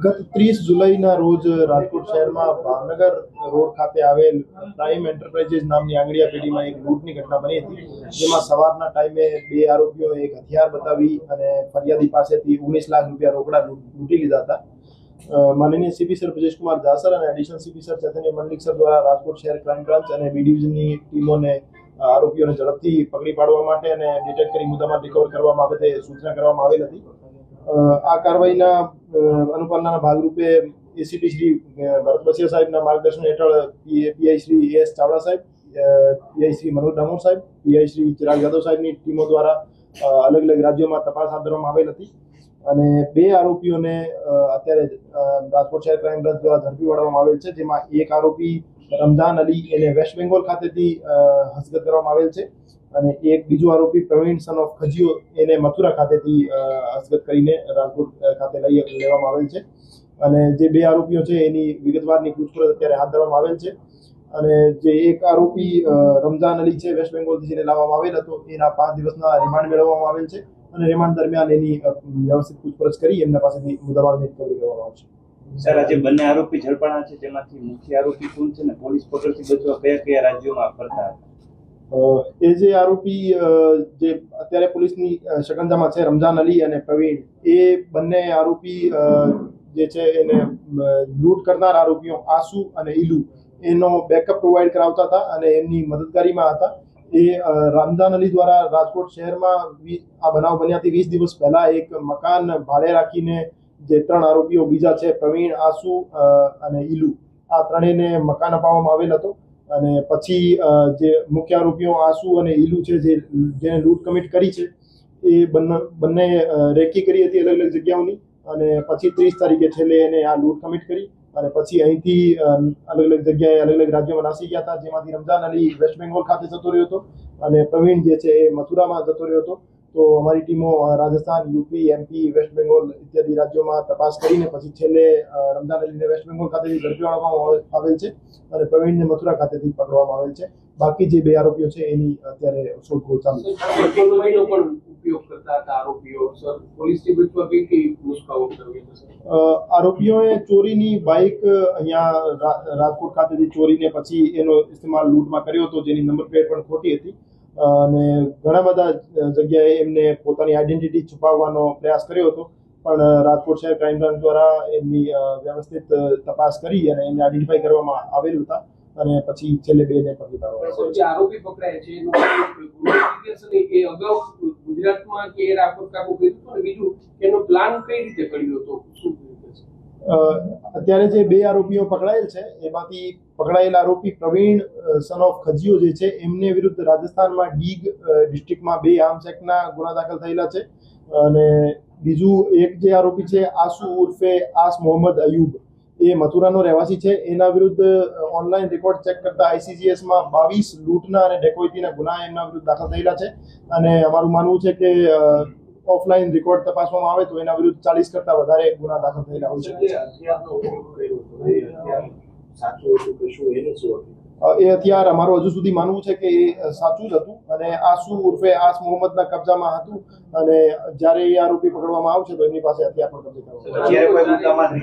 ગત 30 જુલાઈના રોજ રાજકોટ શહેરમાં ભાવનગર રોડ ખાતે આવેલ પ્રાઇમ એન્ટરપ્રાઇઝીસ નામની આંગડિયા પેઢીમાં એક લૂંટની ઘટના બની હતી, જેમાં સવારના ટાઈમે બે આરોપીઓ એક હથિયાર બતાવી અને ફરિયાદી પાસેથી 19 લાખ રૂપિયા રોકડા લૂંટી લીધા હતા. માનનીય સીપી સર બ્રજેશ કુમાર જાસર અને એડિશનલ સીપી સર ચૈતન્ય મંડલિક સર દ્વારા રાજકોટ શહેર ક્રાઇમ બ્રાન્ચ અને બી ડિવિઝનની ટીમોને આરોપીઓને ઝડપથી પકડી પાડવા માટે અને ડિટેક્ટ કરી મુદ્દામાં રિકવર કરવા બાબતે સૂચના કરવામાં આવેલ હતી. આ કાર્યવાહીના અનુપાલનના ભાગરૂપે એસીપી શ્રી ભરત બસિયા સાહેબના માર્ગદર્શન હેઠળ પીઆઈ શ્રી એસ ચાવડા સાહેબ, પીઆઈ શ્રી મનોજ ડામોર સાહેબ, પીઆઈ શ્રી ચિરાગ યાદવ સાહેબની ટીમો દ્વારા અલગ અલગ રાજ્યોમાં તપાસ હાથ ધરવામાં આવેલ હતી અને બે આરોપીઓને અત્યારે રાજકોટ શહેર ક્રાઇમ બ્રાન્ચ દ્વારા ઝડપી પાડવામાં આવેલ છે, જેમાં એક આરોપી રમઝાન અલી એને વેસ્ટ બેંગોલ ખાતેથી હસ્તગત કરવામાં આવેલ છે અને એક બીજો આરોપી પ્રવીણ સન ઓફ ખજીઓ એને મથુરા ખાતેથી હસ્તગત કરીને રાજકોટ ખાતે લેવામાં આવેલ છે અને જે બે આરોપીઓ છે એની વિગતવારની પૂછપરછ અત્યારે હાથ ધરવામાં આવેલ છે અને જે એક આરોપી રમઝાન અલી છે વેસ્ટ બેંગોલથી જેને લાવવામાં આવેલ હતો એના 5 દિવસના રિમાન્ડ મેળવવામાં આવેલ છે અને રિમાન્ડ દરમિયાન એની વ્યવસ્થિત પૂછપરછ કરી એમના પાસેથી મુદ્દામાલની રિકવરી કરવામાં આવશે. સર, આજે બંને આરોપી ઝડપાણા છે, તેમાંથી મુખ્ય આરોપી કોણ છે ને પોલીસ પકડથી બચવા કયા કયા રાજ્યોમાં ફરતા હતા? એ જે આરોપી જે અત્યારે પોલીસની શકંજામાં છે રમઝાન અલી અને પ્રવીણ, એ બંને આરોપી જે છે એને લૂંટ કરનાર આરોપીઓ આસુ અને ઈલુ એનો બેકઅપ પ્રોવાઈડ કરાવતા હતા અને એમની મદદગારીમાં હતા. એ રમઝાન અલી દ્વારા રાજકોટ શહેરમાં આ બનાવ બન્યાથી 20 દિવસ પહેલા એક મકાન ભાડે રાખીને જે 3 આરોપીઓ બીજા છે પ્રવીણ, આસુ અને ઈલુ, આ ત્રણેયને મકાન અપાવવામાં આવેલ હતો અને પછી જે મુખ્ય આરોપીઓ આસુ અને ઈલુ છે જેને લૂંટ કમિટ કરી છે એ બંને રેકી કરી હતી અલગ અલગ જગ્યાઓની અને પછી 30 તારીખે છેલ્લે એને આ લૂંટ કમિટ કરી અને પછી અહીંથી અલગ અલગ જગ્યાએ અલગ અલગ રાજ્યોમાં નાસી ગયા હતા, જેમાંથી રમઝાન અલી વેસ્ટ બેંગોલ ખાતે જતો રહ્યો હતો અને પ્રવીણ જે છે એ મથુરામાં જતો રહ્યો હતો. તો અમારી ટીમો Rajasthan, UP, MP, West Bengal ઇત્યાદિ રાજ્યોમાં તપાસ કરીને પછી છેલ્લે રમઝાન અલીને વેસ્ટ બેંગોલ ખાતેથી ઝડપી પાડવામાં આવેલ છે અને પ્રવીણને મથુરા ખાતેથી પકડવામાં આવેલ છે. બાકી જે બે આરોપીઓ છે એની અત્યારે શોધખોળ ચાલુ છે. આરોપીઓએ ચોરીની બાઇક અહીંયા રાજકોટ ખાતેથી ચોરીને પછી એનો ઇસ્તેમાલ લૂંટમાં કર્યો હતો, જેની નંબર પ્લેટ પણ ખોટી હતી અને ઘણા બધા જગ્યાએ એમને પોતાની આઈડેન્ટિટી છુપાવવાનો પ્રયાસ કર્યો હતો, પણ રાજકોટ શહેર ક્રાઇમ બ્રાન્ચ દ્વારા એમની વ્યવસ્થિત તપાસ કરી અને એને આઈડેન્ટિફાઈ કરવામાં આવેલ હતા અને પછી છેલ્લે બેને પકડી પાડવામાં. જે આરોપી પકડાય છે એ અગાઉ ગુજરાતમાં કે રાજકોટ કાબુ કર્યું હતું, બીજું એનો પ્લાન કઈ રીતે કર્યો હતો, શું? અત્યારે જે બે આરોપીઓ પકડાયેલ છે એમાંથી પકડાયેલ આરોપી પ્રવીણ સન ઓફ ખજીઓ જે છે એમને વિરુદ્ધ રાજસ્થાનમાં ડીગ ડિસ્ટ્રિક્ટમાં 2 આર્મ્સ એક્ટના ગુના દાખલ થયેલા છે અને બીજું એક જે આરોપી છે આસુ ઉર્ફે આસ મોહમ્મદ અયુબ, એ મથુરાનો રહેવાસી છે. એના વિરુદ્ધ ઓનલાઈન રેકોર્ડ ચેક કરતા આઈસીજીએસમાં 22 લૂંટના અને ડેકોઇટીના ગુના એમના વિરુદ્ધ દાખલ થયેલા છે અને અમારું માનવું છે કે ઓફલાઈન રેકોર્ડ તપાસવામાં આવે તો એના વિરુદ્ધ 40 કરતા વધારે ગુના દાખલ થયેલા હોય છે. એ હથિયાર અમારું હજુ સુધી માનવું છે કે એ સાચું જ હતું અને આસુ ઉર્ફે આસ મોહમ્મદના કબજામાં હતું અને જ્યારે એ આરોપી પકડવામાં આવશે તો એમની પાસે હથિયાર પણ કબજે કરવામાં આવશે.